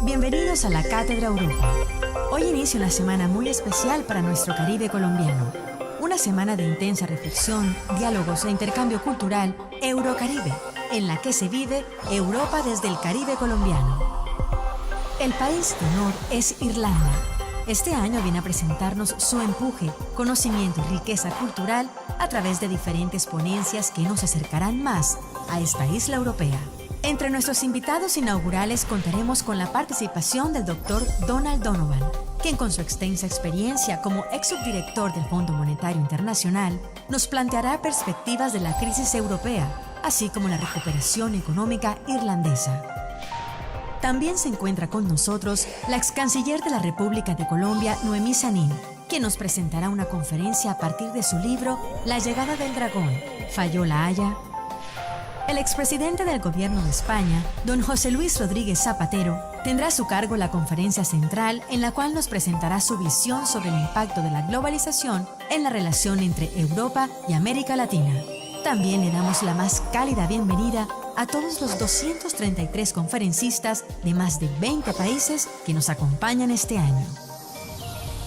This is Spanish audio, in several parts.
Bienvenidos a la Cátedra Europa. Hoy inicia una semana muy especial para nuestro Caribe colombiano. Una semana de intensa reflexión, diálogos e intercambio cultural Eurocaribe, en la que se vive Europa desde el Caribe colombiano. El país de honor es Irlanda. Este año viene a presentarnos su empuje, conocimiento y riqueza cultural a través de diferentes ponencias que nos acercarán más a esta isla europea. Entre nuestros invitados inaugurales contaremos con la participación del Dr. Donald Donovan, quien con su extensa experiencia como ex subdirector del Fondo Monetario Internacional nos planteará perspectivas de la crisis europea, así como la recuperación económica irlandesa. También se encuentra con nosotros la ex canciller de la República de Colombia, Noemí Sanín, quien nos presentará una conferencia a partir de su libro La llegada del dragón, ¿falló la Haya? El expresidente del Gobierno de España, don José Luis Rodríguez Zapatero, tendrá a su cargo la conferencia central en la cual nos presentará su visión sobre el impacto de la globalización en la relación entre Europa y América Latina. También le damos la más cálida bienvenida a todos los 233 conferencistas de más de 20 países que nos acompañan este año.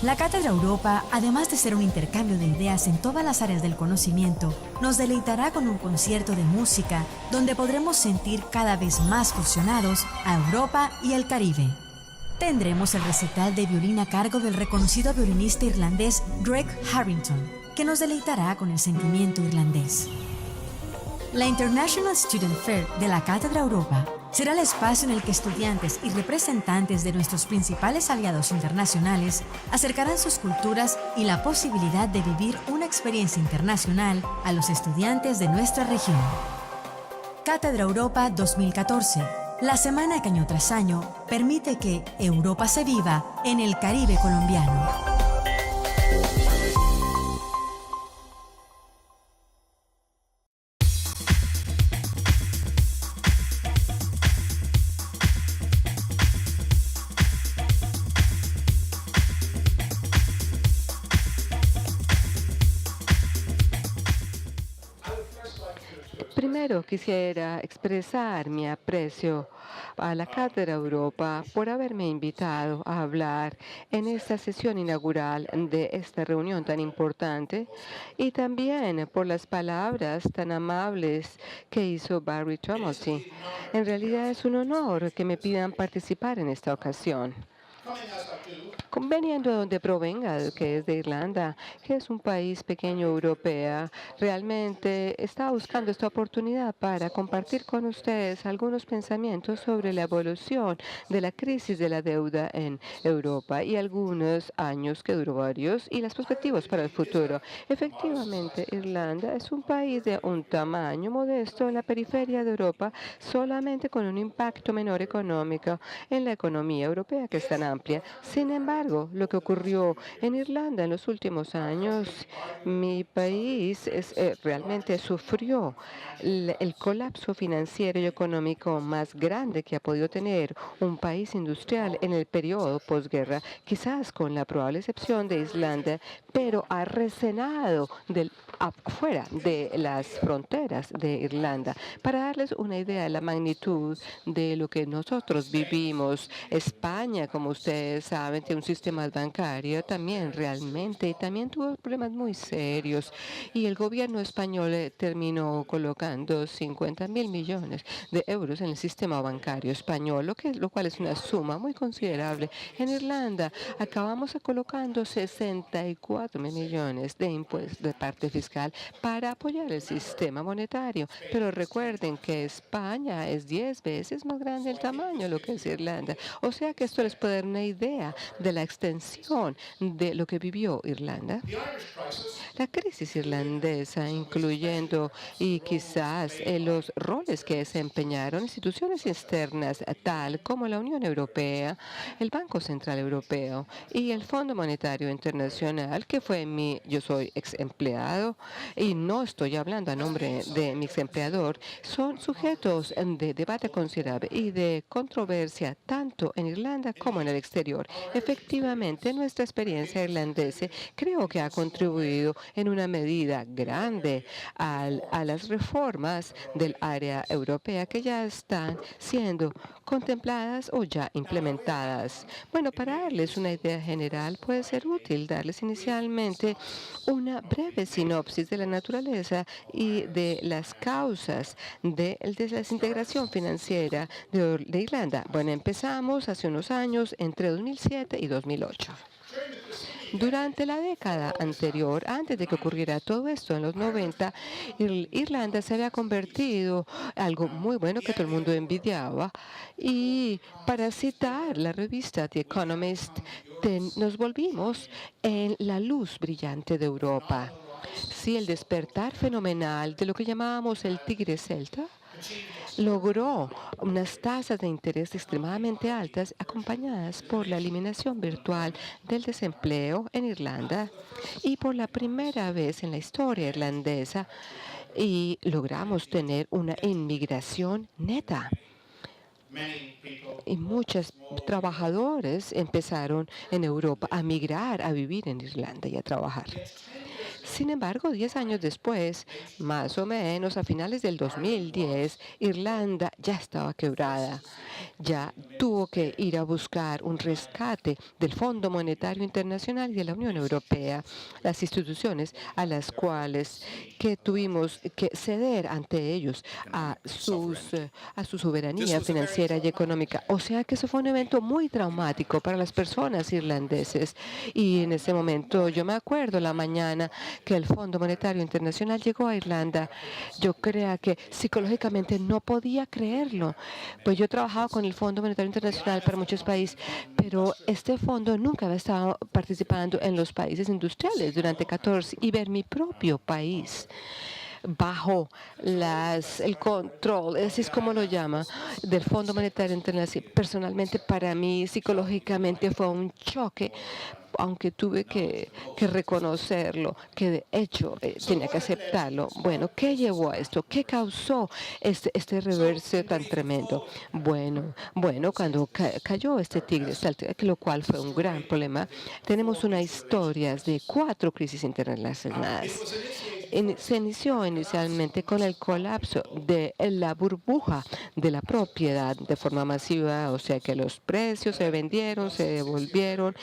La Cátedra Europa, además de ser un intercambio de ideas en todas las áreas del conocimiento, nos deleitará con un concierto de música donde podremos sentir cada vez más fusionados a Europa y el Caribe. Tendremos el recital de violín a cargo del reconocido violinista irlandés Greg Harrington, que nos deleitará con el sentimiento irlandés. La International Student Fair de la Cátedra Europa será el espacio en el que estudiantes y representantes de nuestros principales aliados internacionales acercarán sus culturas y la posibilidad de vivir una experiencia internacional a los estudiantes de nuestra región. Cátedra Europa 2014, la semana que año tras año permite que Europa se viva en el Caribe colombiano. Primero quisiera expresar mi aprecio a la Cátedra Europa por haberme invitado a hablar en esta sesión inaugural de esta reunión tan importante y también por las palabras tan amables que hizo Barry Tomasy. En realidad es un honor que me pidan participar en esta ocasión. Veniendo de donde provenga, que es de Irlanda, que es un país pequeño europeo, realmente estaba buscando esta oportunidad para compartir con ustedes algunos pensamientos sobre la evolución de la crisis de la deuda en Europa y algunos años que duró varios y las perspectivas para el futuro. Efectivamente, Irlanda es un país de un tamaño modesto en la periferia de Europa, solamente con un impacto menor económico en la economía europea, que es tan amplia. Sin embargo, lo que ocurrió en Irlanda en los últimos años, mi país realmente sufrió el colapso financiero y económico más grande que ha podido tener un país industrial en el periodo posguerra, quizás con la probable excepción de Islandia, pero ha recenado afuera de las fronteras de Irlanda. Para darles una idea de la magnitud de lo que nosotros vivimos, España, como ustedes saben, tiene un sistema bancario también realmente y también tuvo problemas muy serios y el gobierno español terminó colocando 50.000 millones de euros en el sistema bancario español, lo cual es una suma muy considerable. En Irlanda acabamos colocando 64 millones de impuestos de parte fiscal para apoyar el sistema monetario, pero recuerden que España es 10 veces más grande el tamaño de lo que es Irlanda, o sea que esto les puede dar una idea de la extensión de lo que vivió Irlanda. La crisis irlandesa, incluyendo y quizás los roles que desempeñaron instituciones externas tal como la Unión Europea, el Banco Central Europeo y el Fondo Monetario Internacional, que fue yo soy ex empleado y no estoy hablando a nombre de mi ex empleador, son sujetos de debate considerable y de controversia tanto en Irlanda como en el exterior. Efectivamente, nuestra experiencia irlandesa creo que ha contribuido en una medida grande a las reformas del área europea que ya están siendo contempladas o ya implementadas. Bueno, para darles una idea general, puede ser útil darles inicialmente una breve sinopsis de la naturaleza y de las causas de la desintegración financiera de Irlanda. Bueno, empezamos hace unos años, entre 2007 y 2008. Durante la década anterior, antes de que ocurriera todo esto en los 90, Irlanda se había convertido en algo muy bueno que todo el mundo envidiaba. Y para citar la revista The Economist, nos volvimos en la luz brillante de Europa. Sí, el despertar fenomenal de lo que llamábamos el tigre celta logró unas tasas de interés extremadamente altas acompañadas por la eliminación virtual del desempleo en Irlanda y por la primera vez en la historia irlandesa y logramos tener una inmigración neta. Y muchos trabajadores empezaron en Europa a migrar, a vivir en Irlanda y a trabajar. Sin embargo, 10 años después, más o menos a finales del 2010, Irlanda ya estaba quebrada. Ya tuvo que ir a buscar un rescate del Fondo Monetario Internacional y de la Unión Europea, las instituciones a las cuales que tuvimos que ceder ante ellos a su soberanía financiera y económica. O sea que eso fue un evento muy traumático para las personas irlandeses. Y en ese momento, yo me acuerdo la mañana que el Fondo Monetario Internacional llegó a Irlanda. Yo creo que psicológicamente no podía creerlo, pues yo he trabajado con el Fondo Monetario Internacional para muchos países, pero este fondo nunca había estado participando en los países industriales durante 14 y ver mi propio país bajo el control, así es como lo llama, del Fondo Monetario Internacional. Personalmente, para mí, psicológicamente fue un choque, aunque tuve que reconocerlo, que de hecho tenía que aceptarlo. Bueno, ¿qué llevó a esto? ¿Qué causó este reverso tan tremendo? Bueno, cuando cayó este tigre, lo cual fue un gran problema, tenemos una historia de 4 crisis internacionales. Se inició inicialmente con el colapso de la burbuja de la propiedad de forma masiva, o sea que los precios se vendieron, se devolvieron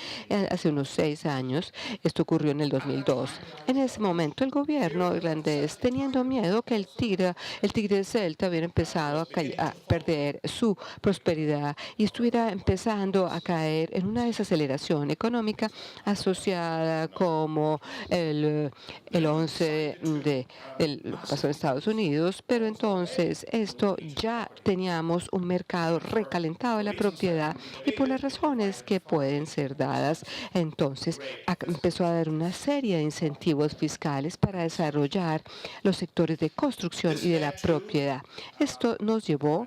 hace unos 6 años. Esto ocurrió en el 2002. En ese momento el gobierno irlandés, teniendo miedo que el tigre celta hubiera empezado a perder su prosperidad y estuviera empezando a caer en una desaceleración económica asociada como el 11 de lo que pasó en Estados Unidos, pero entonces esto ya teníamos un mercado recalentado de la propiedad y por las razones que pueden ser dadas, entonces empezó a dar una serie de incentivos fiscales para desarrollar los sectores de construcción y de la propiedad. Esto nos llevó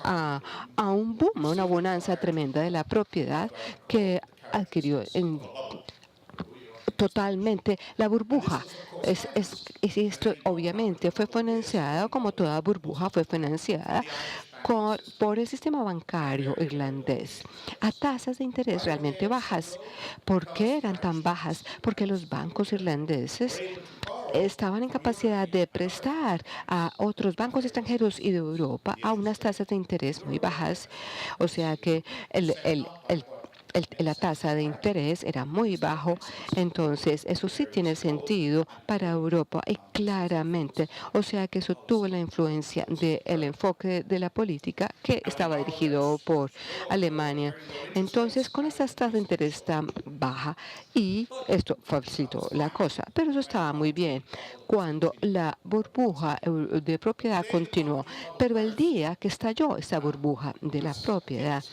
a un boom, a una bonanza tremenda de la propiedad que adquirió totalmente la burbuja. Esto obviamente fue financiado, como toda burbuja fue financiada por el sistema bancario irlandés a tasas de interés realmente bajas. ¿Por qué eran tan bajas? Porque los bancos irlandeses estaban en capacidad de prestar a otros bancos extranjeros y de Europa a unas tasas de interés muy bajas. O sea que la tasa de interés era muy bajo, entonces eso sí tiene sentido para Europa y claramente, o sea que eso tuvo la influencia del enfoque de la política que estaba dirigido por Alemania. Entonces, con estas tasas de interés tan baja, y esto facilitó la cosa, pero eso estaba muy bien cuando la burbuja de propiedad continuó. Pero el día que estalló esta burbuja de la propiedad,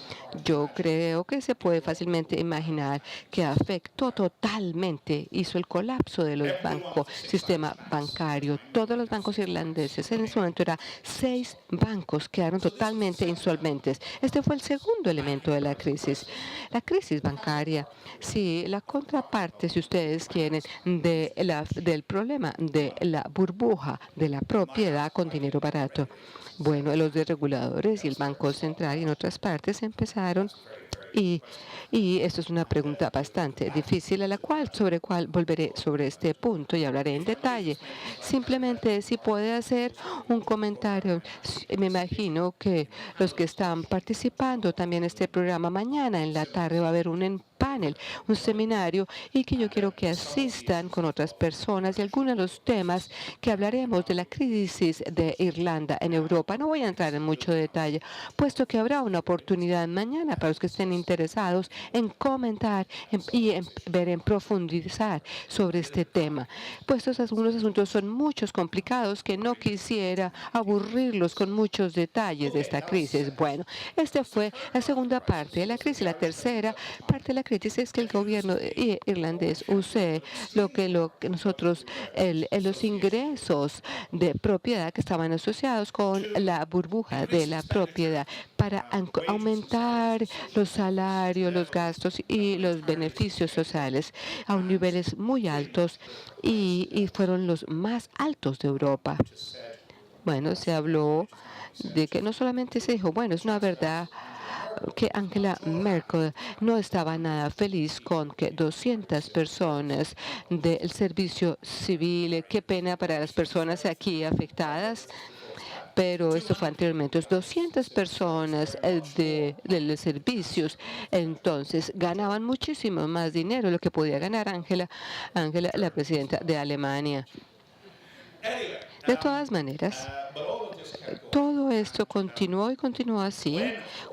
yo creo que se puede fácilmente imaginar que afectó totalmente, hizo el colapso de los bancos, sistema bancario. Todos los bancos irlandeses, en ese momento eran 6 bancos, quedaron totalmente insolventes. Este fue el segundo elemento de la crisis bancaria. Sí, la contraparte, si ustedes quieren, del problema de la burbuja de la propiedad con dinero barato. Bueno, los desreguladores y el Banco Central y en otras partes empezaron Y, y esto es una pregunta bastante difícil, sobre cual volveré sobre este punto y hablaré en detalle. Simplemente si puede hacer un comentario. Me imagino que los que están participando también en este programa mañana en la tarde va a haber un panel, un seminario, y que yo quiero que asistan con otras personas y algunos de los temas que hablaremos de la crisis de Irlanda en Europa. No voy a entrar en mucho detalle, puesto que habrá una oportunidad mañana para los que estén interesados en comentar y en profundizar sobre este tema. Puestos algunos asuntos son muchos complicados que no quisiera aburrirlos con muchos detalles de esta crisis. Bueno, esta fue la segunda parte de la crisis. La tercera parte de la crisis es que el gobierno irlandés use lo que nosotros, los ingresos de propiedad que estaban asociados con la burbuja de la propiedad para aumentar los salarios, los gastos y los beneficios sociales a niveles muy altos y fueron los más altos de Europa. Bueno, se habló de que no solamente se dijo, bueno, es una verdad que Angela Merkel no estaba nada feliz con que 200 personas del servicio civil, qué pena para las personas aquí afectadas, pero esto fue anteriormente, 200 personas de los servicios, entonces ganaban muchísimo más dinero de lo que podía ganar Angela, la presidenta de Alemania. De todas maneras, todo esto continuó y continuó así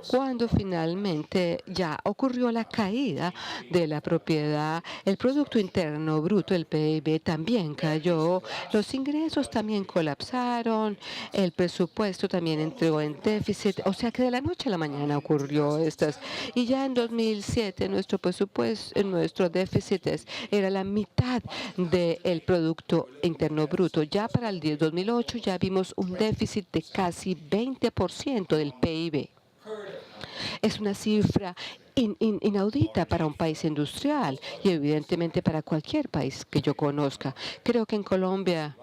cuando finalmente ya ocurrió la caída de la propiedad. El Producto Interno Bruto, el PIB, también cayó, los ingresos también colapsaron, el presupuesto también entró en déficit, o sea que de la noche a la mañana ocurrió estas. Y ya en 2007 nuestro presupuesto, nuestro déficit era la mitad del Producto Interno Bruto. Ya para el 2008 ya vimos un déficit de casi 20% del PIB. Es una cifra inaudita para un país industrial y evidentemente para cualquier país que yo conozca. Creo que en Colombia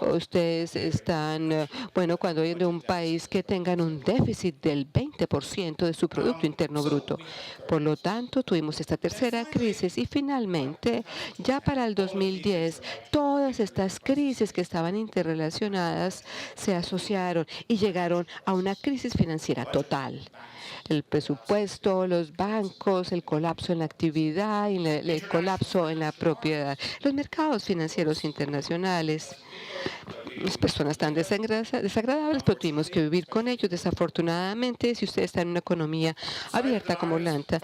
ustedes están, bueno, cuando hay de un país que tengan un déficit del 20% de su Producto Interno Bruto. Por lo tanto, tuvimos esta tercera crisis y finalmente, ya para el 2010, todas estas crisis que estaban interrelacionadas se asociaron y llegaron a una crisis financiera total. El presupuesto, los bancos, el colapso en la actividad y el colapso en la propiedad. Los mercados financieros internacionales, las personas tan desagradables, pero tuvimos que vivir con ellos. Desafortunadamente, si usted está en una economía abierta como Irlanda,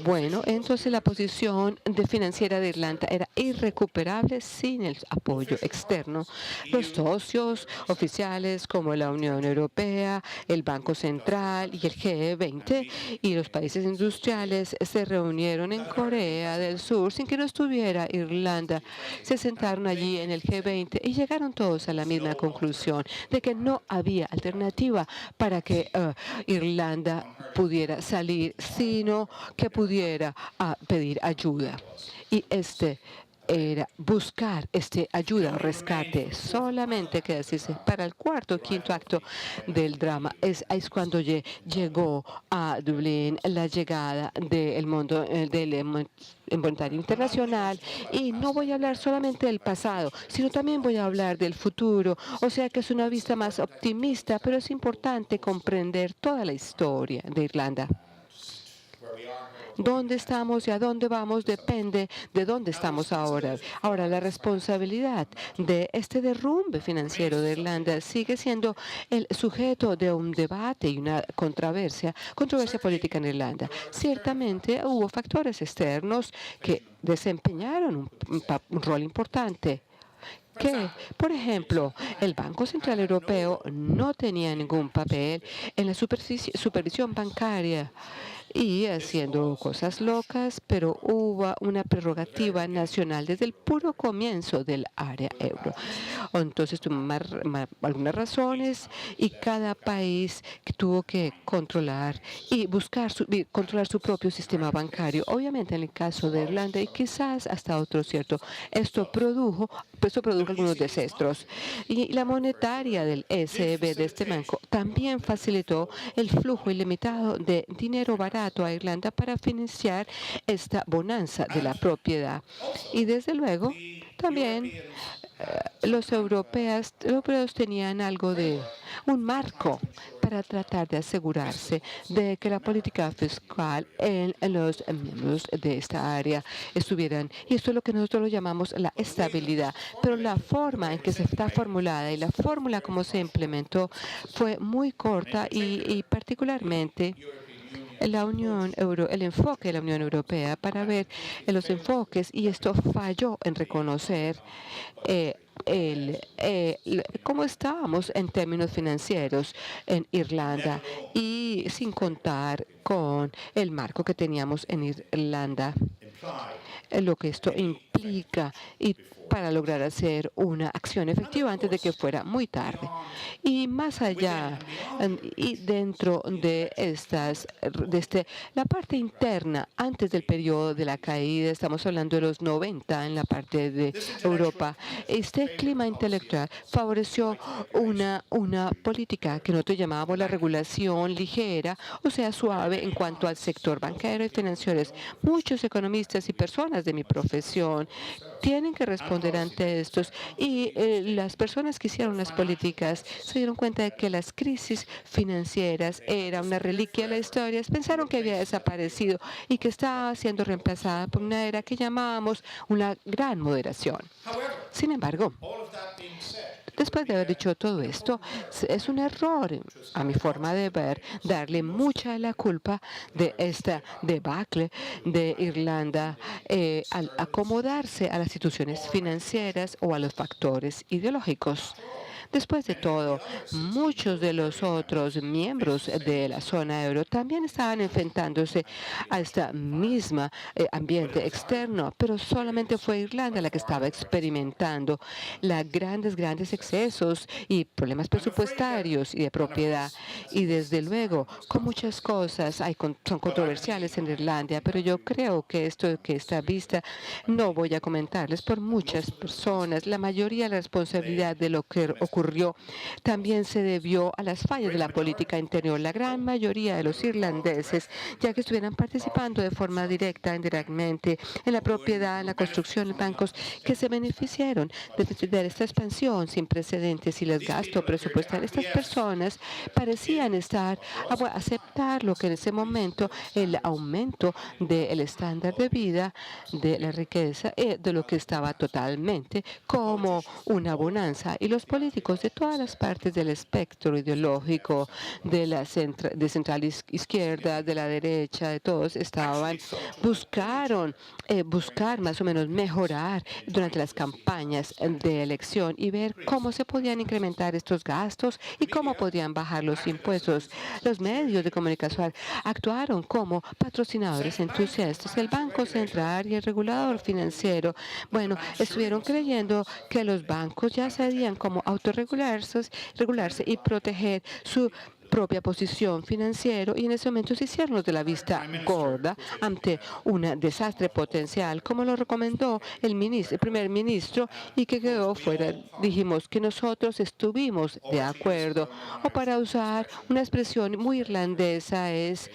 bueno, entonces la posición financiera de Irlanda era irrecuperable sin el apoyo externo. Los socios oficiales como la Unión Europea, el Banco Central y el G20 y los países industriales se reunieron en Corea del Sur sin que no estuviera Irlanda. Se sentaron allí en el G20 y llegaron todos a la misma conclusión de que no había alternativa para que Irlanda pudiera salir, sino que pudiera pedir ayuda. Y era buscar ayuda o rescate. Solamente que decirse, para el cuarto o quinto acto del drama es cuando llegó a Dublín la llegada del mundo del monetario internacional, y no voy a hablar solamente del pasado, sino también voy a hablar del futuro, o sea que es una vista más optimista, pero es importante comprender toda la historia de Irlanda. Dónde estamos y a dónde vamos depende de dónde estamos ahora. Ahora, la responsabilidad de este derrumbe financiero de Irlanda sigue siendo el sujeto de un debate y una controversia política en Irlanda. Ciertamente hubo factores externos que desempeñaron un rol importante. Que, por ejemplo, el Banco Central Europeo no tenía ningún papel en la supervisión bancaria y haciendo cosas locas, pero hubo una prerrogativa nacional desde el puro comienzo del área euro. Entonces tuvimos algunas razones y cada país tuvo que controlar y buscar controlar su propio sistema bancario. Obviamente en el caso de Irlanda y quizás hasta otro cierto, esto produjo algunos desastres. Y la monetaria del ECB de este banco también facilitó el flujo ilimitado de dinero barato barato a Irlanda para financiar esta bonanza de la propiedad. Y desde luego, también los europeos tenían algo de un marco para tratar de asegurarse de que la política fiscal en los miembros de esta área estuvieran, y esto es lo que nosotros lo llamamos la estabilidad, pero la forma en que se está formulada y la fórmula como se implementó fue muy corta y particularmente el enfoque de la Unión Europea para ver los enfoques, y esto falló en reconocer cómo estábamos en términos financieros en Irlanda, y sin contar con el marco que teníamos en Irlanda, lo que esto implica, y para lograr hacer una acción efectiva antes de que fuera muy tarde. Y más allá, y dentro de la parte interna, antes del periodo de la caída, estamos hablando de los 90 en la parte de Europa, este clima intelectual favoreció una política que nosotros llamábamos la regulación ligera, o sea, suave en cuanto al sector bancario y financiero. Muchos economistas y personas de mi profesión tienen que responder ante estos, y las personas que hicieron las políticas se dieron cuenta de que las crisis financieras era una reliquia de la historia. Pensaron que había desaparecido y que estaba siendo reemplazada por una era que llamábamos una gran moderación. Sin embargo, después de haber dicho todo esto, es un error, a mi forma de ver, darle mucha la culpa de esta debacle de Irlanda al acomodarse a las instituciones financieras o a los factores ideológicos. Después de todo, muchos de los otros miembros de la zona euro también estaban enfrentándose a este mismo ambiente externo, pero solamente fue Irlanda la que estaba experimentando grandes excesos y problemas presupuestarios y de propiedad. Y desde luego, con muchas cosas son controversiales en Irlanda, pero yo creo que esta vista no voy a comentarles por muchas personas. La mayoría de la responsabilidad de lo que ocurrió también se debió a las fallas de la política interior. La gran mayoría de los irlandeses, ya que estuvieran participando de forma directa, indirectamente, en la propiedad, en la construcción de bancos, que se beneficiaron de esta expansión sin precedentes y los gastos presupuestarios. Estas personas parecían aceptar lo que en ese momento el aumento del estándar de vida, de la riqueza, de lo que estaba totalmente como una bonanza. Y los políticos de todas las partes del espectro ideológico, de central izquierda, de la derecha, de todos, buscar más o menos mejorar durante las campañas de elección y ver cómo se podían incrementar estos gastos y cómo podían bajar los impuestos. Los medios de comunicación actuaron como patrocinadores entusiastas. El Banco Central y el regulador financiero, estuvieron creyendo que los bancos ya sabían cómo regularse y proteger su propia posición financiera, y en ese momento se hicieron los de la vista gorda ante un desastre potencial, como lo recomendó el primer ministro, y que quedó fuera. Dijimos que nosotros estuvimos de acuerdo, o para usar una expresión muy irlandesa, es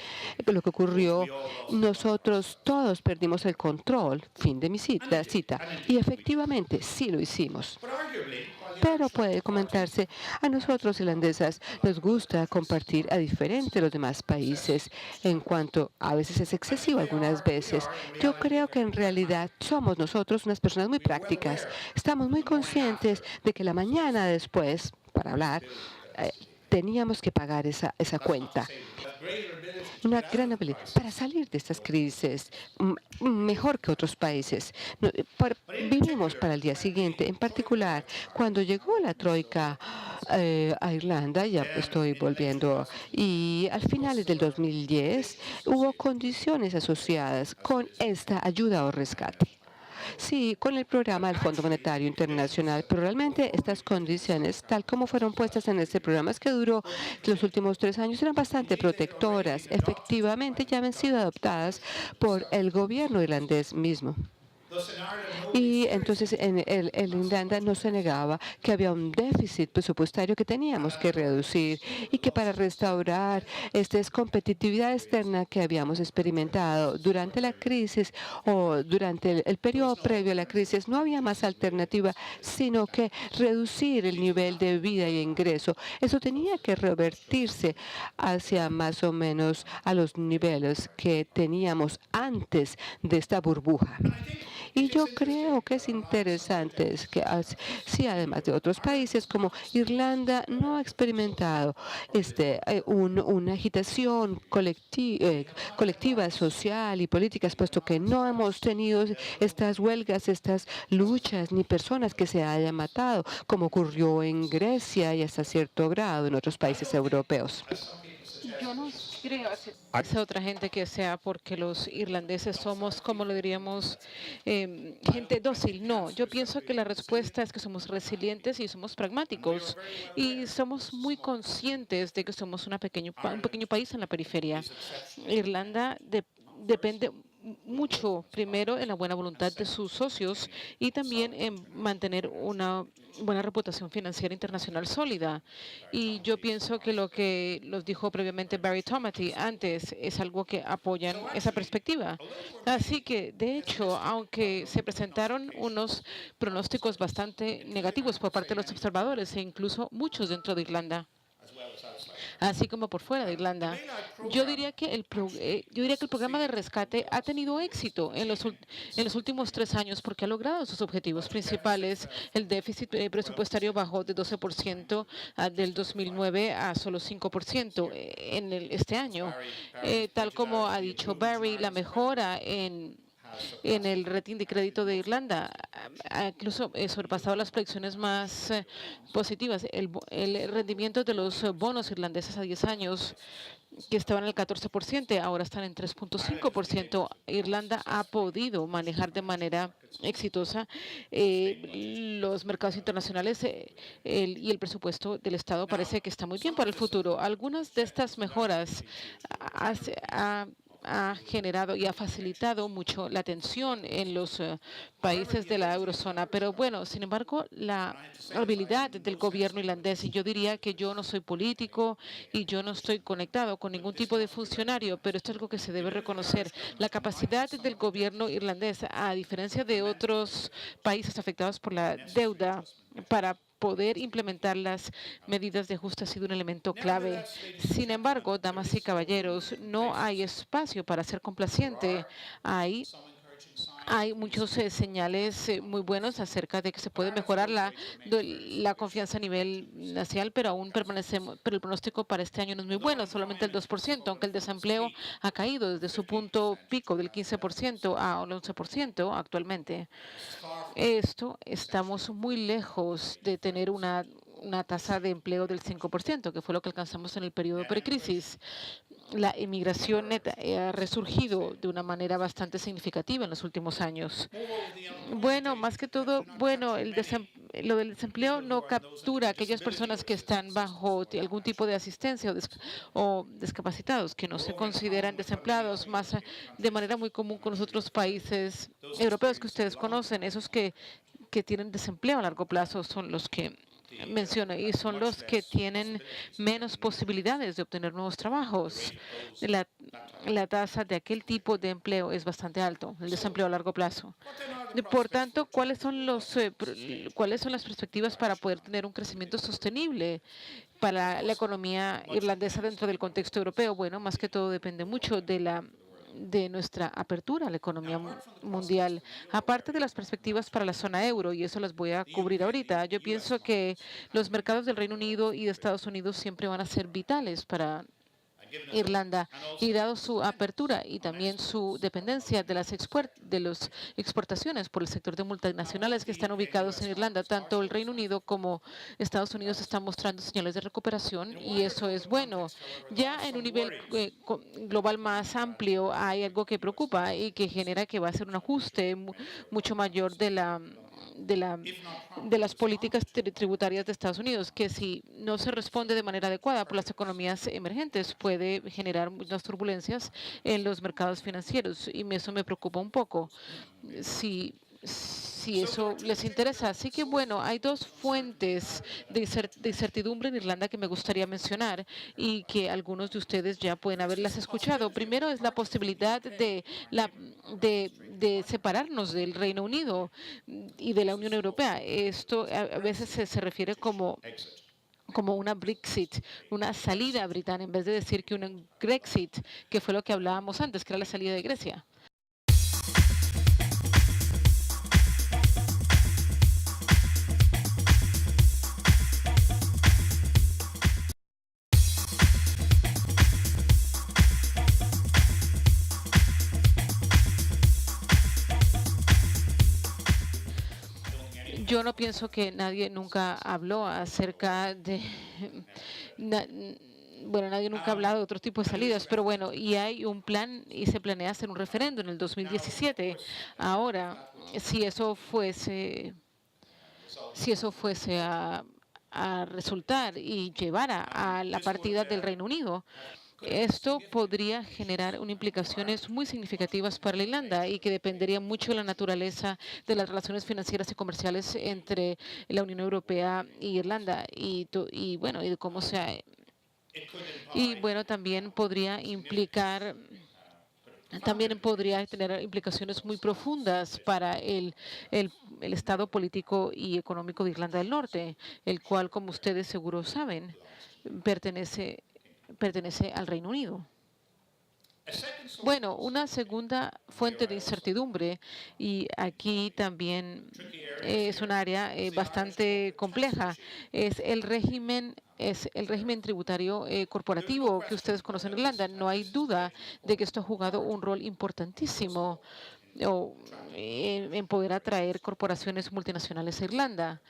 lo que ocurrió: nosotros todos perdimos el control, fin de la cita, y efectivamente sí lo hicimos. Pero puede comentarse, a nosotros irlandeses nos gusta compartir a diferente de los demás países, en cuanto a veces es excesivo algunas veces. Yo creo que en realidad somos nosotros unas personas muy prácticas. Estamos muy conscientes de que la mañana después, para hablar, teníamos que pagar esa cuenta. Una gran habilidad para salir de estas crisis, mejor que otros países. Vivimos para el día siguiente, en particular cuando llegó la troika a Irlanda, ya estoy volviendo, y al finales del 2010 hubo condiciones asociadas con esta ayuda o rescate. Sí, con el programa del Fondo Monetario Internacional, pero realmente estas condiciones, tal como fueron puestas en este programa, que duró los últimos 3 años, eran bastante protectoras. Efectivamente, ya habían sido adoptadas por el gobierno irlandés mismo. Y entonces en Irlanda no se negaba que había un déficit presupuestario que teníamos que reducir y que para restaurar esta competitividad externa que habíamos experimentado durante la crisis o durante el periodo previo a la crisis, no había más alternativa sino que reducir el nivel de vida y ingreso. Eso tenía que revertirse hacia más o menos a los niveles que teníamos antes de esta burbuja. Y yo creo que es interesante es que sí, además de otros países como Irlanda no ha experimentado una agitación colectiva, social y políticas, puesto que no hemos tenido estas huelgas, estas luchas, ni personas que se hayan matado, como ocurrió en Grecia y hasta cierto grado en otros países europeos. Yo no creo hace otra gente que sea porque los irlandeses somos, como lo diríamos, gente dócil. No, yo pienso que la respuesta es que somos resilientes y somos pragmáticos y somos muy conscientes de que somos un pequeño país en la periferia. Irlanda depende mucho, primero, en la buena voluntad de sus socios y también en mantener una buena reputación financiera internacional sólida. Y yo pienso que lo que los dijo previamente Barry Tomaty antes es algo que apoyan esa perspectiva. Así que, de hecho, aunque se presentaron unos pronósticos bastante negativos por parte de los observadores e incluso muchos dentro de Irlanda, así como por fuera de Irlanda. Yo diría que el programa de rescate ha tenido éxito en los últimos 3 años porque ha logrado sus objetivos principales. El déficit presupuestario bajó de 12% del 2009 a solo 5% este año. Tal como ha dicho Barry, la mejora en el rating de crédito de Irlanda ha incluso sobrepasado las proyecciones más positivas. El rendimiento de los bonos irlandeses a 10 años, que estaban en el 14%, ahora están en 3.5%. Irlanda ha podido manejar de manera exitosa los mercados internacionales y el presupuesto del Estado parece que está muy bien para el futuro. Algunas de estas mejoras ha generado y ha facilitado mucho la tensión en los países de la eurozona. Pero bueno, sin embargo, la habilidad del gobierno irlandés, y yo diría que yo no soy político y yo no estoy conectado con ningún tipo de funcionario, pero esto es algo que se debe reconocer. La capacidad del gobierno irlandés, a diferencia de otros países afectados por la deuda, para poder implementar las medidas de ajuste ha sido un elemento clave. Sin embargo, damas y caballeros, no hay espacio para ser complaciente. Hay muchos señales muy buenos acerca de que se puede mejorar la confianza a nivel nacional, pero aún pero el pronóstico para este año no es muy bueno, solamente el 2%, aunque el desempleo ha caído desde su punto pico del 15% a 11% actualmente. Estamos muy lejos de tener una tasa de empleo del 5%, que fue lo que alcanzamos en el periodo precrisis. La inmigración neta ha resurgido de una manera bastante significativa en los últimos años. Bueno, más que todo, bueno, lo del desempleo no captura a aquellas personas que están bajo algún tipo de asistencia o discapacitados, que no se consideran desempleados, más de manera muy común con los otros países europeos que ustedes conocen. Esos que tienen desempleo a largo plazo son los que menciona y son los que tienen menos posibilidades de obtener nuevos trabajos. La tasa de aquel tipo de empleo es bastante alto, el desempleo a largo plazo. Por tanto, ¿cuáles son las perspectivas para poder tener un crecimiento sostenible para la economía irlandesa dentro del contexto europeo? Bueno, más que todo depende mucho de nuestra apertura a la economía mundial. Aparte de las perspectivas para la zona euro, y eso las voy a cubrir ahorita, yo pienso que los mercados del Reino Unido y de Estados Unidos siempre van a ser vitales para Irlanda, y dado su apertura y también su dependencia de las exportaciones por el sector de multinacionales que están ubicados en Irlanda, tanto el Reino Unido como Estados Unidos están mostrando señales de recuperación y eso es bueno. Ya en un nivel global más amplio hay algo que preocupa y que genera que va a ser un ajuste mucho mayor de las políticas tributarias de Estados Unidos, que si no se responde de manera adecuada por las economías emergentes puede generar muchas turbulencias en los mercados financieros y eso me preocupa un poco. Si si eso les interesa. Así que bueno, hay dos fuentes de incertidumbre en Irlanda que me gustaría mencionar y que algunos de ustedes ya pueden haberlas escuchado. Primero es la posibilidad de separarnos del Reino Unido y de la Unión Europea. Esto a veces se refiere como una Brexit, una salida británica, en vez de decir que un Grexit, que fue lo que hablábamos antes, que era la salida de Grecia. Yo no pienso que nadie nunca habló acerca de, na- bueno, nadie nunca ha hablado de otro tipo de salidas, pero bueno, y hay un plan y se planea hacer un referendo en el 2017. Ahora, si eso fuese, si eso fuese a resultar y llevara a la partida del Reino Unido, esto podría generar implicaciones muy significativas para la Irlanda y que dependería mucho de la naturaleza de las relaciones financieras y comerciales entre la Unión Europea y Irlanda y bueno, y de cómo se y bueno, también podría tener implicaciones muy profundas para el estado político y económico de Irlanda del Norte, el cual, como ustedes seguro saben, pertenece al Reino Unido. Bueno, una segunda fuente de incertidumbre, y aquí también es un área bastante compleja, es el régimen tributario corporativo que ustedes conocen en Irlanda. No hay duda de que esto ha jugado un rol importantísimo en poder atraer corporaciones multinacionales a Irlanda.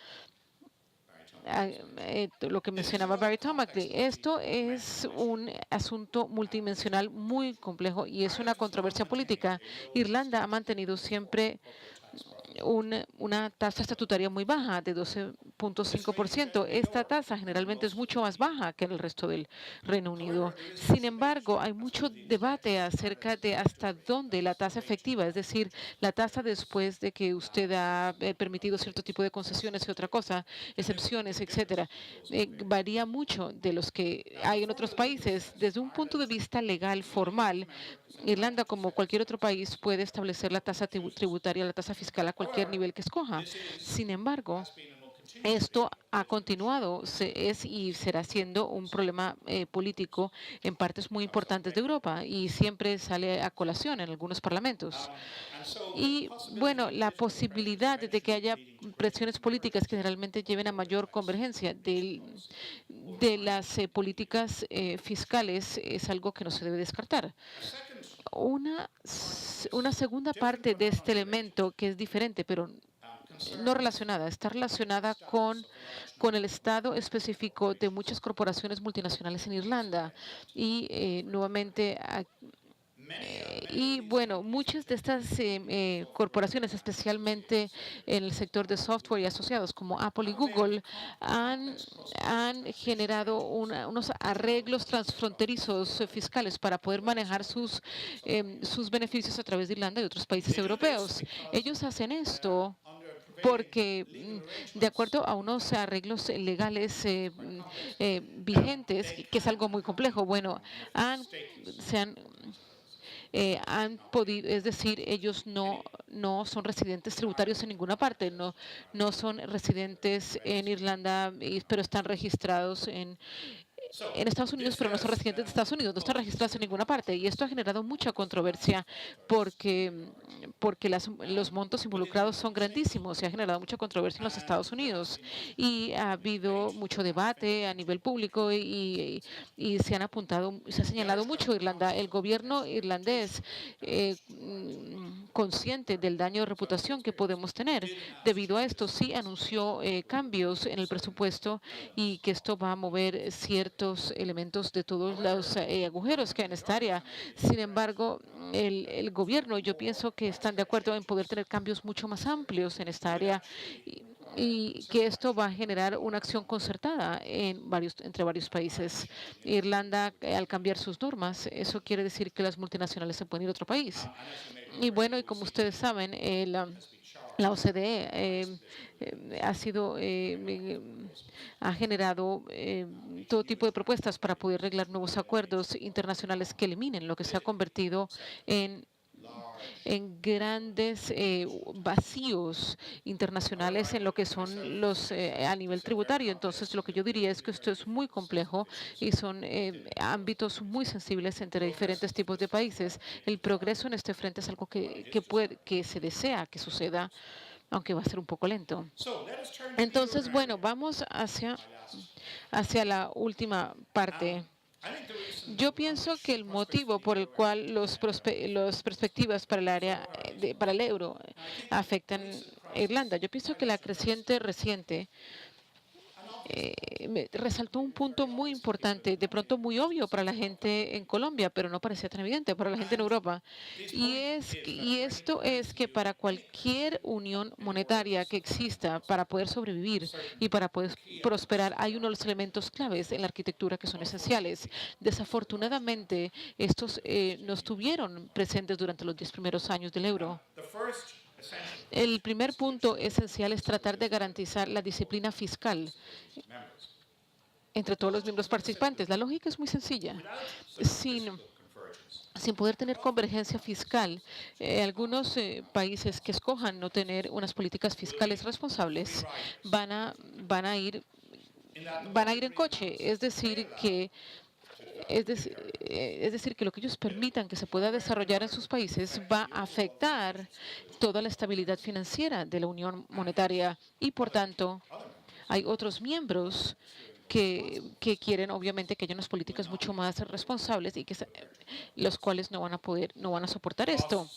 Lo que mencionaba Barry Tomagley. Esto es un asunto multidimensional muy complejo y es una controversia política. Irlanda ha mantenido siempre una tasa estatutaria muy baja, de 12.5%. Esta tasa generalmente es mucho más baja que en el resto del Reino Unido. Sin embargo, hay mucho debate acerca de hasta dónde la tasa efectiva, es decir, la tasa después de que usted ha permitido cierto tipo de concesiones y otra cosa, excepciones, etcétera, varía mucho de los que hay en otros países. Desde un punto de vista legal formal, Irlanda, como cualquier otro país, puede establecer la tasa tributaria, la tasa fiscal a cualquier nivel que escoja. Sin embargo, esto ha continuado y será siendo un problema político en partes muy importantes de Europa y siempre sale a colación en algunos parlamentos. Y bueno, la posibilidad de que haya presiones políticas que generalmente lleven a mayor convergencia de las políticas fiscales es algo que no se debe descartar. Una segunda parte de este elemento que es diferente, pero no relacionada, está relacionada con el estado específico de muchas corporaciones multinacionales en Irlanda. Y nuevamente, y bueno, muchas de estas corporaciones, especialmente en el sector de software y asociados como Apple y Google, han generado unos arreglos transfronterizos fiscales para poder manejar sus beneficios a través de Irlanda y otros países europeos. Ellos hacen esto porque, de acuerdo a unos arreglos legales vigentes, que es algo muy complejo, bueno, han podido, es decir, ellos no son residentes tributarios en ninguna parte, no son residentes en Irlanda, pero están registrados en Estados Unidos, pero no son residentes de Estados Unidos, no están registrados en ninguna parte. Y esto ha generado mucha controversia porque los montos involucrados son grandísimos y ha generado mucha controversia en los Estados Unidos. Y ha habido mucho debate a nivel público y se ha señalado mucho Irlanda. El gobierno irlandés, consciente del daño de reputación que podemos tener, debido a esto sí anunció cambios en el presupuesto y que esto va a mover ciertos elementos de todos los agujeros que hay en esta área. Sin embargo, el gobierno, yo pienso que están de acuerdo en poder tener cambios mucho más amplios en esta área y que esto va a generar una acción concertada entre varios países. Irlanda, al cambiar sus normas, eso quiere decir que las multinacionales se pueden ir a otro país. Y bueno, y como ustedes saben, la OCDE ha generado todo tipo de propuestas para poder arreglar nuevos acuerdos internacionales que eliminen lo que se ha convertido en grandes vacíos internacionales en lo que son los a nivel tributario. Entonces, lo que yo diría es que esto es muy complejo y son ámbitos muy sensibles entre diferentes tipos de países. El progreso en este frente es algo que se desea que suceda, aunque va a ser un poco lento. Entonces, bueno, vamos hacia la última parte. Yo pienso que el motivo por el cual las perspectivas para el área, para el euro, afectan a Irlanda, yo pienso que la creciente reciente me resaltó un punto muy importante, de pronto muy obvio para la gente en Colombia, pero no parecía tan evidente para la gente en Europa. Y esto es que para cualquier unión monetaria que exista para poder sobrevivir y para poder prosperar, hay uno de los elementos claves en la arquitectura que son esenciales. Desafortunadamente, estos no estuvieron presentes durante los 10 primeros años del euro. El primer punto esencial es tratar de garantizar la disciplina fiscal entre todos los miembros participantes. La lógica es muy sencilla. Sin poder tener convergencia fiscal, algunos países que escojan no tener unas políticas fiscales responsables van a ir en coche. Es decir, que lo que ellos permitan que se pueda desarrollar en sus países va a afectar toda la estabilidad financiera de la Unión Monetaria y, por tanto, hay otros miembros que quieren, obviamente, que haya unas políticas mucho más responsables y los cuales no van a soportar esto.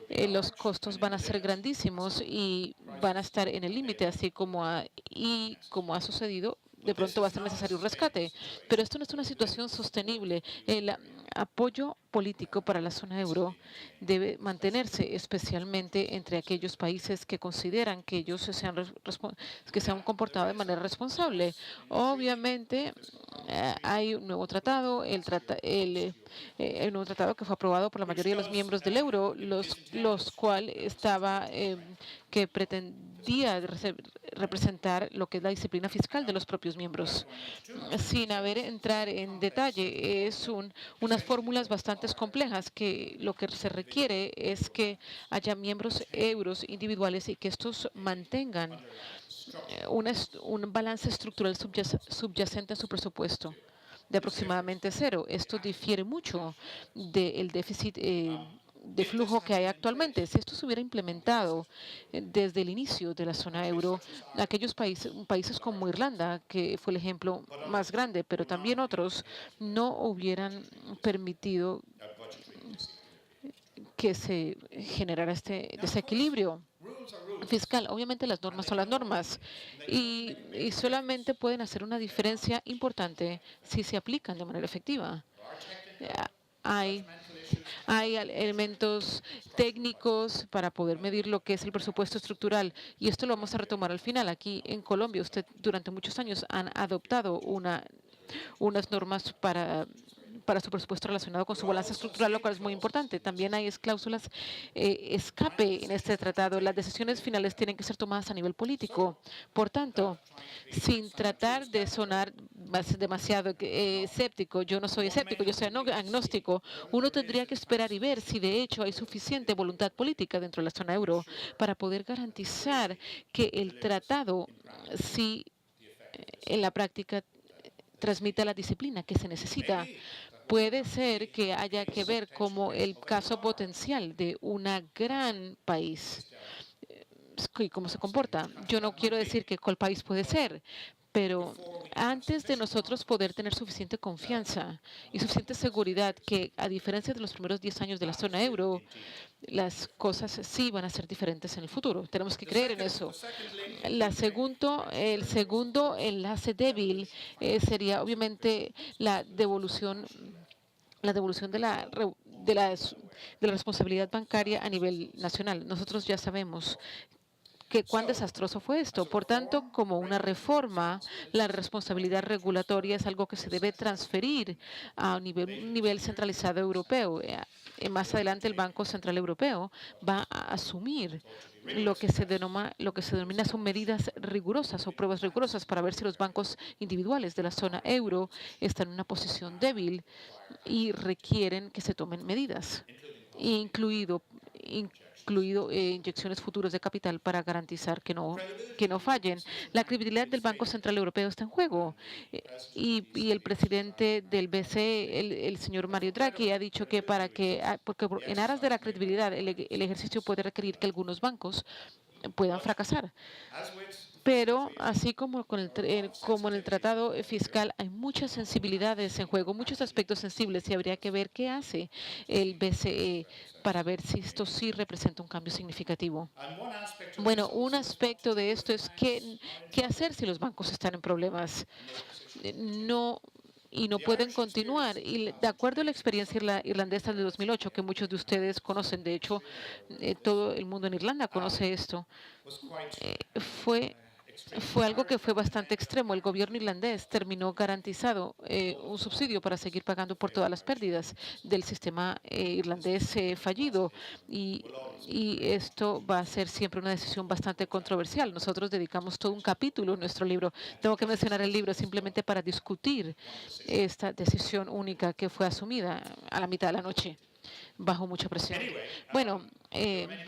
Los costos van a ser grandísimos y van a estar en el límite, así como ha sucedido. De pronto va a ser necesario un rescate, pero esto no es una situación sostenible. El apoyo político para la zona euro debe mantenerse, especialmente entre aquellos países que consideran que ellos se han comportado de manera responsable. Obviamente, hay un nuevo tratado, el nuevo tratado que fue aprobado por la mayoría de los miembros del euro, los cuales que pretendía representar lo que es la disciplina fiscal de los propios miembros. Sin entrar en detalle, unas fórmulas bastante complejas que lo que se requiere es que haya miembros euros individuales y que estos mantengan un balance estructural subyacente en su presupuesto de aproximadamente cero. Esto difiere mucho del déficit de flujo que hay actualmente. Si esto se hubiera implementado desde el inicio de la zona euro, aquellos países como Irlanda, que fue el ejemplo más grande, pero también otros, no hubieran permitido que se generara este desequilibrio fiscal. Obviamente las normas son las normas y solamente pueden hacer una diferencia importante si se aplican de manera efectiva. Hay elementos técnicos para poder medir lo que es el presupuesto estructural y esto lo vamos a retomar al final. Aquí en Colombia, usted durante muchos años han adoptado unas normas para su presupuesto relacionado con su balanza estructural, lo cual es muy importante. También hay cláusulas escape en este tratado. Las decisiones finales tienen que ser tomadas a nivel político. Por tanto, sin tratar de sonar demasiado escéptico, yo no soy escéptico, yo soy agnóstico, uno tendría que esperar y ver si de hecho hay suficiente voluntad política dentro de la zona euro para poder garantizar que el tratado sí en la práctica transmita la disciplina que se necesita. Puede ser que haya que ver como el caso potencial de un gran país y cómo se comporta. Yo no quiero decir que cuál país puede ser, pero antes de nosotros poder tener suficiente confianza y suficiente seguridad que, a diferencia de los primeros 10 años de la zona euro, las cosas sí van a ser diferentes en el futuro. Tenemos que creer en eso. El segundo enlace débil sería obviamente la devolución de la responsabilidad bancaria a nivel nacional. Nosotros ya sabemos cuán desastroso fue esto. Por tanto, como una reforma, la responsabilidad regulatoria es algo que se debe transferir a un nivel centralizado europeo. Más adelante, el Banco Central Europeo va a asumir lo que se denomina son medidas rigurosas o pruebas rigurosas para ver si los bancos individuales de la zona euro están en una posición débil y requieren que se tomen medidas, incluido inyecciones futuras de capital para garantizar que no fallen. La credibilidad del Banco Central Europeo está en juego. Y el presidente del BCE, el señor Mario Draghi, ha dicho que porque en aras de la credibilidad, el ejercicio puede requerir que algunos bancos puedan fracasar. Pero así como, como en el tratado fiscal, hay muchas sensibilidades en juego, muchos aspectos sensibles, y habría que ver qué hace el BCE para ver si esto sí representa un cambio significativo. Bueno, un aspecto de esto es qué hacer si los bancos están en problemas. Y no pueden continuar. Y de acuerdo a la experiencia irlandesa de 2008, que muchos de ustedes conocen, de hecho, todo el mundo en Irlanda conoce esto, fue algo que fue bastante extremo. El gobierno irlandés terminó garantizado un subsidio para seguir pagando por todas las pérdidas del sistema irlandés fallido. Y esto va a ser siempre una decisión bastante controversial. Nosotros dedicamos todo un capítulo en nuestro libro. Tengo que mencionar el libro simplemente para discutir esta decisión única que fue asumida a la mitad de la noche, bajo mucha presión. Bueno,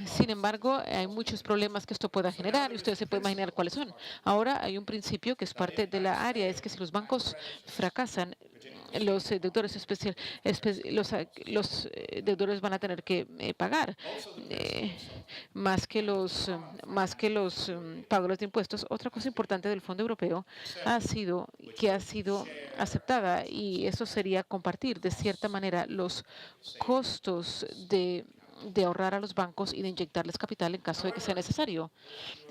sin embargo, hay muchos problemas que esto pueda generar y ustedes se pueden imaginar cuáles son. Ahora hay un principio que es parte de la área, es que si los bancos fracasan, los deudores los deudores van a tener que pagar más que los pagadores de impuestos. Otra cosa importante del Fondo Europeo ha sido aceptada, y eso sería compartir de cierta manera los costos de ahorrar a los bancos y de inyectarles capital en caso de que sea necesario.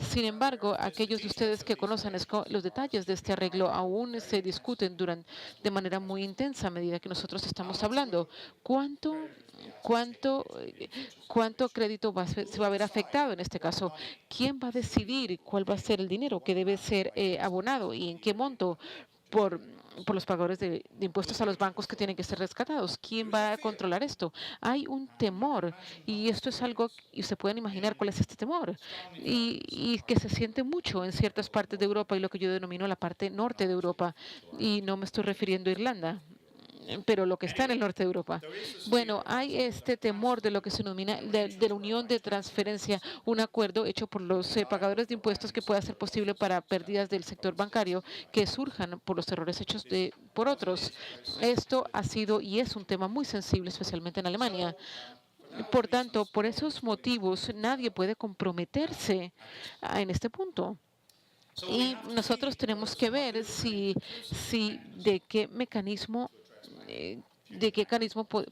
Sin embargo, aquellos de ustedes que conocen los detalles de este arreglo aún se discuten de manera muy intensa a medida que nosotros estamos hablando. ¿Cuánto crédito se va a ver afectado en este caso? ¿Quién va a decidir cuál va a ser el dinero que debe ser abonado y en qué monto por los pagadores de impuestos a los bancos que tienen que ser rescatados? ¿Quién va a controlar esto? Hay un temor, y esto es algo, y se pueden imaginar cuál es este temor, y que se siente mucho en ciertas partes de Europa, y lo que yo denomino la parte norte de Europa, y no me estoy refiriendo a Irlanda, pero lo que está en el norte de Europa. Bueno, hay este temor de lo que se denomina de la unión de transferencia, un acuerdo hecho por los pagadores de impuestos que pueda ser posible para pérdidas del sector bancario que surjan por los errores hechos por otros. Esto ha sido y es un tema muy sensible, especialmente en Alemania. Por tanto, por esos motivos, nadie puede comprometerse en este punto. Y nosotros tenemos que ver de qué mecanismo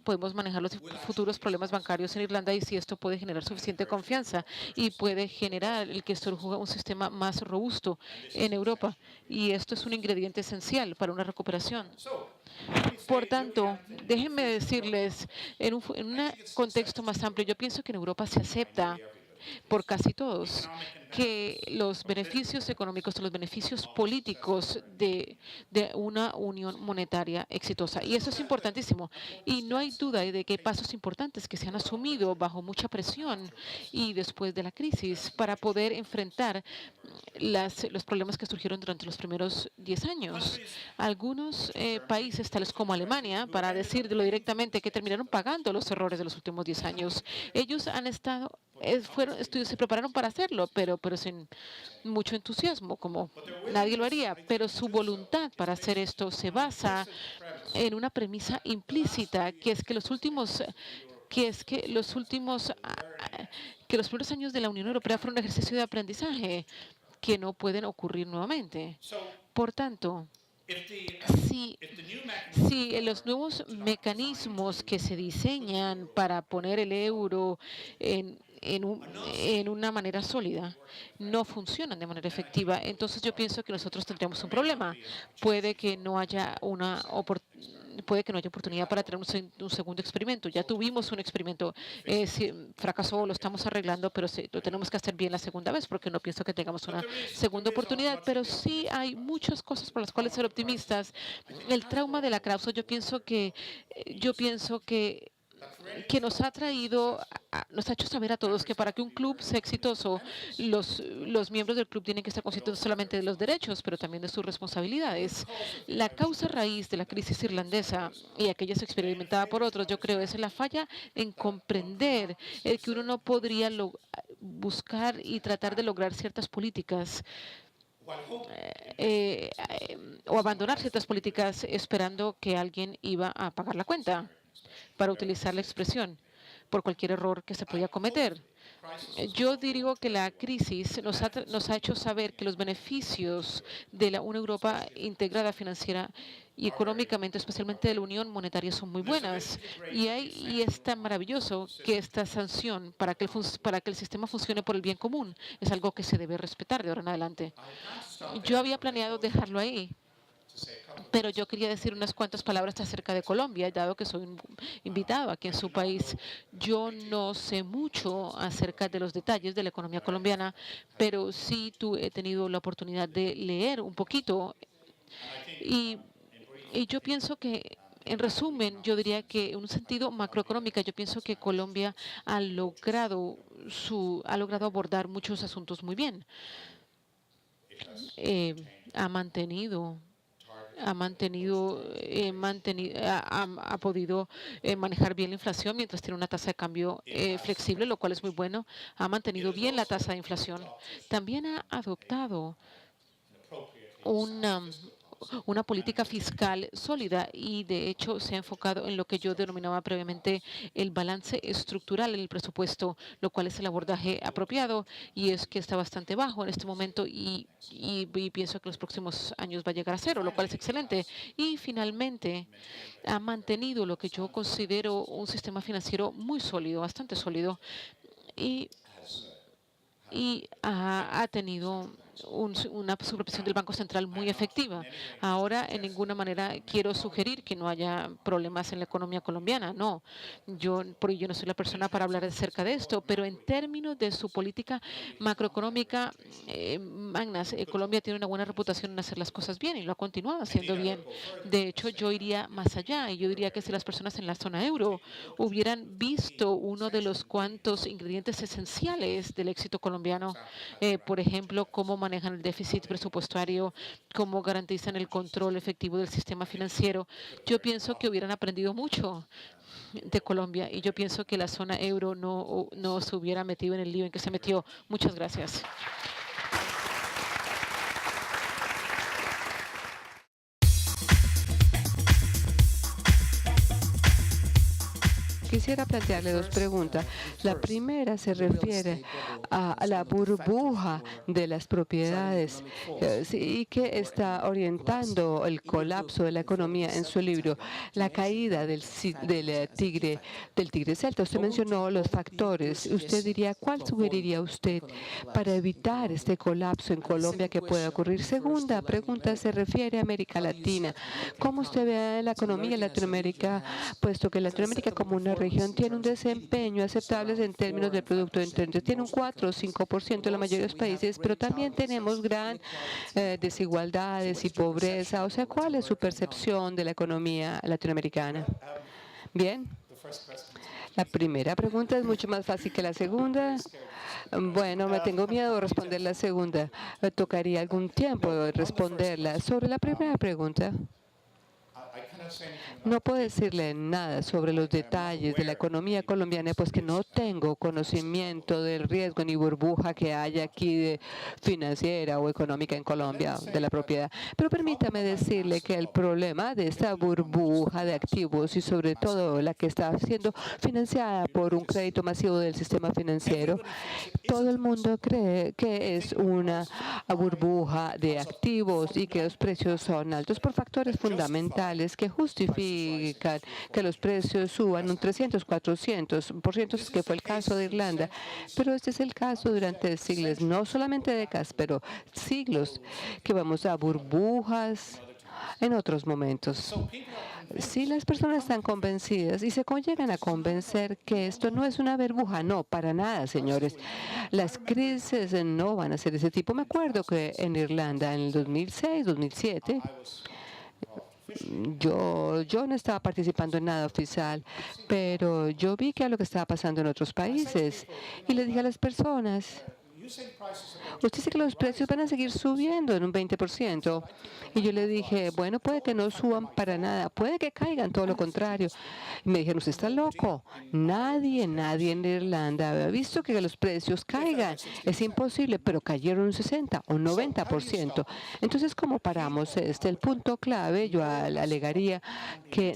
podemos manejar los futuros problemas bancarios en Irlanda, y si esto puede generar suficiente confianza y puede generar el que surja un sistema más robusto en Europa. Y esto es un ingrediente esencial para una recuperación. Por tanto, déjenme decirles, en un contexto más amplio, yo pienso que en Europa se acepta por casi todos que los beneficios económicos o los beneficios políticos de una unión monetaria exitosa. Y eso es importantísimo. Y no hay duda de que hay pasos importantes que se han asumido bajo mucha presión y después de la crisis para poder enfrentar los problemas que surgieron durante los primeros 10 años. Algunos países, tales como Alemania, para decirlo directamente, que terminaron pagando los errores de los últimos 10 años. Ellos han estado se prepararon para hacerlo, pero sin mucho entusiasmo, como nadie lo haría. Pero su voluntad para hacer esto se basa en una premisa implícita, que es que los primeros años de la Unión Europea fueron un ejercicio de aprendizaje que no pueden ocurrir nuevamente. Por tanto, si los nuevos mecanismos que se diseñan para poner el euro en una manera sólida, no funcionan de manera efectiva. Entonces yo pienso que nosotros tendríamos un problema. Puede que no haya oportunidad para tener un segundo experimento. Ya tuvimos un experimento, si fracasó, lo estamos arreglando, pero lo tenemos que hacer bien la segunda vez, porque no pienso que tengamos una segunda oportunidad. Pero sí hay muchas cosas por las cuales ser optimistas. El trauma de la cláusula, yo pienso que nos ha nos ha hecho saber a todos que para que un club sea exitoso, los miembros del club tienen que estar conscientes no solamente de los derechos, pero también de sus responsabilidades. La causa raíz de la crisis irlandesa y aquella experimentada por otros, yo creo, es la falla en comprender que uno no podría buscar y tratar de lograr ciertas políticas o abandonar ciertas políticas esperando que alguien iba a pagar la cuenta, para utilizar la expresión, por cualquier error que se podía cometer. Yo digo que la crisis nos ha hecho saber que los beneficios de una Europa integrada financiera y económicamente, especialmente de la Unión Monetaria, son muy buenas. Y es tan maravilloso que esta sanción para que el sistema funcione por el bien común es algo que se debe respetar de ahora en adelante. Yo había planeado dejarlo ahí, pero yo quería decir unas cuantas palabras acerca de Colombia, dado que soy un invitado aquí en su país. Yo no sé mucho acerca de los detalles de la economía colombiana, pero sí he tenido la oportunidad de leer un poquito. Y yo pienso que, en resumen, yo diría que en un sentido macroeconómico, yo pienso que Colombia ha logrado abordar muchos asuntos muy bien. Ha podido manejar bien la inflación mientras tiene una tasa de cambio flexible, lo cual es muy bueno. Ha mantenido bien la tasa de inflación. También ha adoptado una política fiscal sólida y, de hecho, se ha enfocado en lo que yo denominaba previamente el balance estructural en el presupuesto, lo cual es el abordaje apropiado, y es que está bastante bajo en este momento y pienso que en los próximos años va a llegar a cero, lo cual es excelente. Y, finalmente, ha mantenido lo que yo considero un sistema financiero muy sólido, bastante sólido, y ha tenido una supervisión del Banco Central muy efectiva. Ahora, en ninguna manera quiero sugerir que no haya problemas en la economía colombiana. No, yo no soy la persona para hablar acerca de esto, pero en términos de su política macroeconómica, Colombia tiene una buena reputación en hacer las cosas bien y lo ha continuado haciendo bien. De hecho, yo iría más allá y yo diría que si las personas en la zona euro hubieran visto uno de los cuantos ingredientes esenciales del éxito colombiano, por ejemplo, cómo manejan el déficit presupuestario, cómo garantizan el control efectivo del sistema financiero, yo pienso que hubieran aprendido mucho de Colombia y yo pienso que la zona euro no se hubiera metido en el lío en que se metió. Muchas gracias. Quisiera plantearle dos preguntas. La primera se refiere a la burbuja de las propiedades y que está orientando el colapso de la economía en su libro, La caída del tigre celta. Usted mencionó los factores. Usted diría, ¿cuál sugeriría usted para evitar este colapso en Colombia que pueda ocurrir? Segunda pregunta se refiere a América Latina. ¿Cómo usted ve la economía en Latinoamérica, puesto que Latinoamérica como una región tiene un desempeño aceptable en términos del Producto Interno? Tiene un 4 o 5% en la mayoría de los países, pero también tenemos gran desigualdades y pobreza. O sea, ¿cuál es su percepción de la economía latinoamericana? Bien. La primera pregunta es mucho más fácil que la segunda. Bueno, me tengo miedo de responder la segunda. Me tocaría algún tiempo responderla. Sobre la primera pregunta, no puedo decirle nada sobre los detalles de la economía colombiana, pues que no tengo conocimiento del riesgo ni burbuja que haya aquí financiera o económica en Colombia de la propiedad. Pero permítame decirle que el problema de esta burbuja de activos y sobre todo la que está siendo financiada por un crédito masivo del sistema financiero, todo el mundo cree que es una burbuja de activos y que los precios son altos por factores fundamentales que justifican que los precios suban un 300, 400%, que fue el caso de Irlanda. Pero este es el caso durante siglos, no solamente décadas, pero siglos, que vamos a burbujas en otros momentos. Si las personas están convencidas y se llegan a convencer que esto no es una burbuja, no, para nada, señores. Las crisis no van a ser ese tipo. Me acuerdo que en Irlanda, en el 2006, 2007, yo no estaba participando en nada oficial, pero yo vi que era lo que estaba pasando en otros países. Y le dije a las personas, usted dice que los precios van a seguir subiendo en un 20%. Y yo le dije, bueno, puede que no suban para nada, puede que caigan, todo lo contrario. Y me dijeron, usted está loco. Nadie en Irlanda había visto que los precios caigan. Es imposible, pero cayeron un 60 o un 90%. Entonces, ¿cómo paramos el punto clave? Yo alegaría que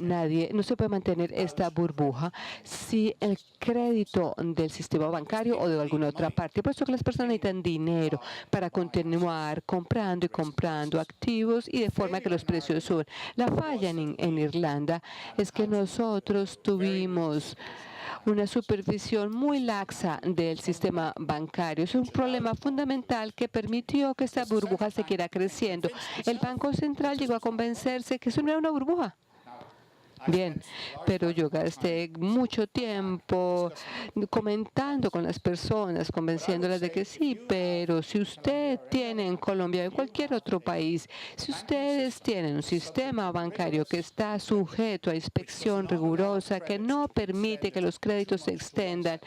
no se puede mantener esta burbuja si el crédito del sistema bancario o de alguna otra parte, puesto que las personas necesitan dinero para continuar comprando y comprando activos y de forma que los precios suben. La falla en Irlanda es que nosotros tuvimos una supervisión muy laxa del sistema bancario. Es un problema fundamental que permitió que esta burbuja siguiera creciendo. El Banco Central llegó a convencerse que eso no era una burbuja. Bien, pero yo gasté mucho tiempo comentando con las personas, convenciéndolas de que sí, pero si usted tiene en Colombia o en cualquier otro país, si ustedes tienen un sistema bancario que está sujeto a inspección rigurosa, que no permite que los créditos se extendan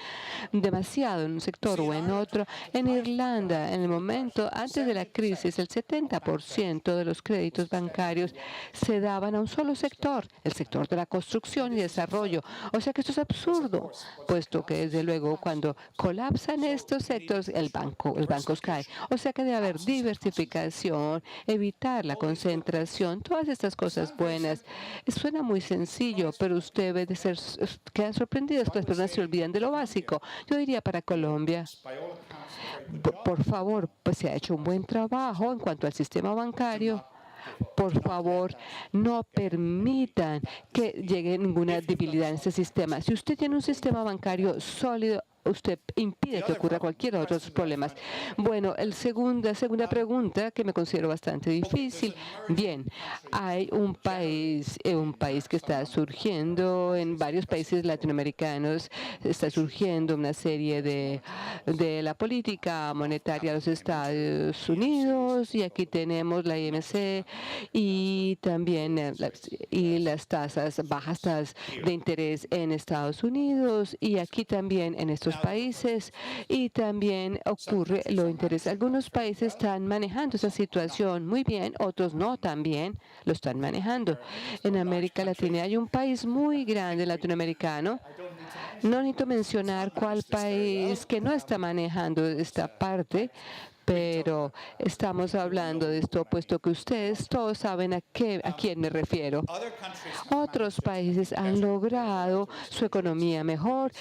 demasiado en un sector o en otro, en Irlanda, en el momento antes de la crisis, el 70% de los créditos bancarios se daban a un solo sector, el sector de la construcción y desarrollo. O sea que esto es absurdo, puesto que desde luego cuando colapsan estos sectores, el banco cae. O sea que debe haber diversificación, evitar la concentración, todas estas cosas buenas. Suena muy sencillo, pero usted debe de quedan sorprendidos que las personas se olvidan de lo básico. Yo diría para Colombia, por favor, pues se ha hecho un buen trabajo en cuanto al sistema bancario. Por favor, no permitan que llegue ninguna debilidad en este sistema. Si usted tiene un sistema bancario sólido, usted impide que ocurra cualquier otro de los problemas. Bueno, segunda pregunta que me considero bastante difícil. Bien, hay un país que está surgiendo, en varios países latinoamericanos está surgiendo una serie de la política monetaria de los Estados Unidos, y aquí tenemos la IMC y también las bajas tasas de interés en Estados Unidos, y aquí también en estos países, y también ocurre lo interesante. Algunos países están manejando esa situación muy bien, otros no tan bien lo están manejando. En América Latina hay un país muy grande latinoamericano, no necesito mencionar cuál país que no está manejando esta parte, pero estamos hablando de esto, puesto que ustedes todos saben a quién me refiero. Otros países han logrado su economía mejor,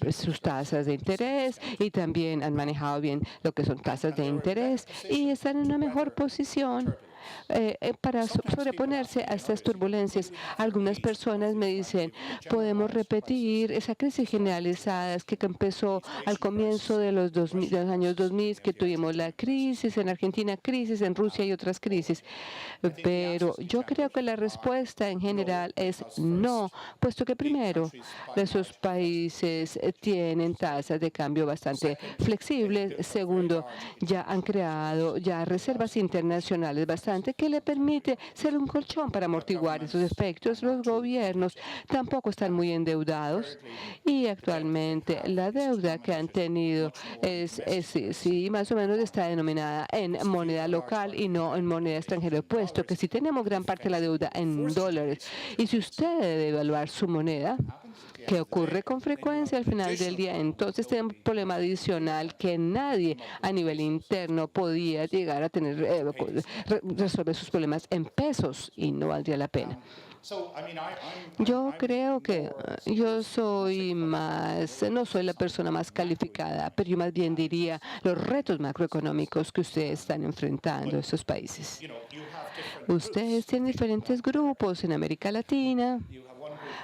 sus tasas de interés, y también han manejado bien lo que son tasas de interés, y están en una mejor posición para sobreponerse a estas turbulencias. Algunas personas me dicen, podemos repetir esa crisis generalizada que empezó al comienzo de los años 2000, que tuvimos la crisis en Argentina, crisis en Rusia y otras crisis. Pero yo creo que la respuesta en general es no, puesto que primero, esos países tienen tasas de cambio bastante flexibles. Segundo, ya han creado reservas internacionales bastante que le permite ser un colchón para amortiguar esos efectos. Los gobiernos tampoco están muy endeudados, y actualmente la deuda que han tenido sí, más o menos está denominada en moneda local y no en moneda extranjera, puesto que si tenemos gran parte de la deuda en dólares, y si usted debe evaluar su moneda, que ocurre con frecuencia al final del día, entonces tenemos un problema adicional que nadie a nivel interno podía llegar a tener, resolver sus problemas en pesos, y no valdría la pena. Yo creo que no soy la persona más calificada, pero yo más bien diría los retos macroeconómicos que ustedes están enfrentando, esos países. Ustedes tienen diferentes grupos en América Latina.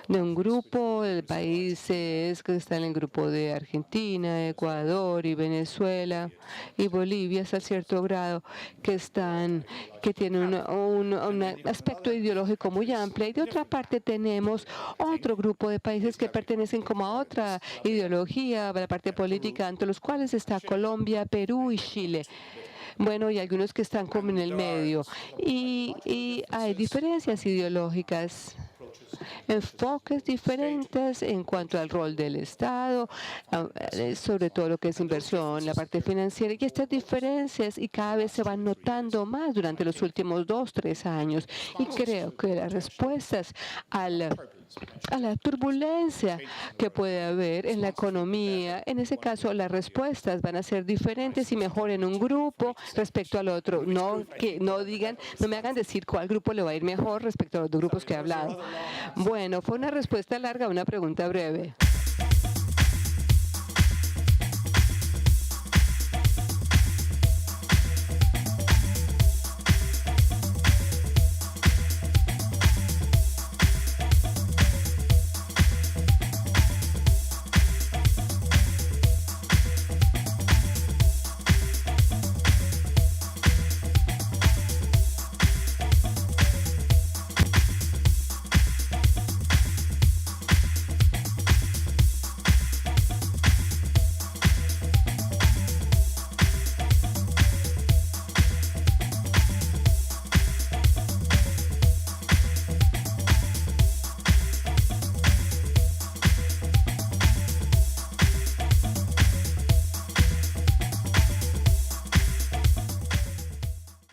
De un grupo de países que están en el grupo de Argentina, Ecuador y Venezuela y Bolivia hasta cierto grado, que tienen un aspecto ideológico muy amplio. Y de otra parte tenemos otro grupo de países que pertenecen como a otra ideología, a la parte política, entre los cuales está Colombia, Perú y Chile. Bueno, y algunos que están como en el medio. Y hay diferencias ideológicas, enfoques diferentes en cuanto al rol del Estado, sobre todo lo que es inversión, la parte financiera, y estas diferencias y cada vez se van notando más durante los últimos 2, 3 años. Y creo que las respuestas a la turbulencia que puede haber en la economía, en ese caso las respuestas van a ser diferentes y mejor en un grupo respecto al otro. No me hagan decir cuál grupo le va a ir mejor respecto a los dos grupos que he hablado. Bueno, fue una respuesta larga, una pregunta breve.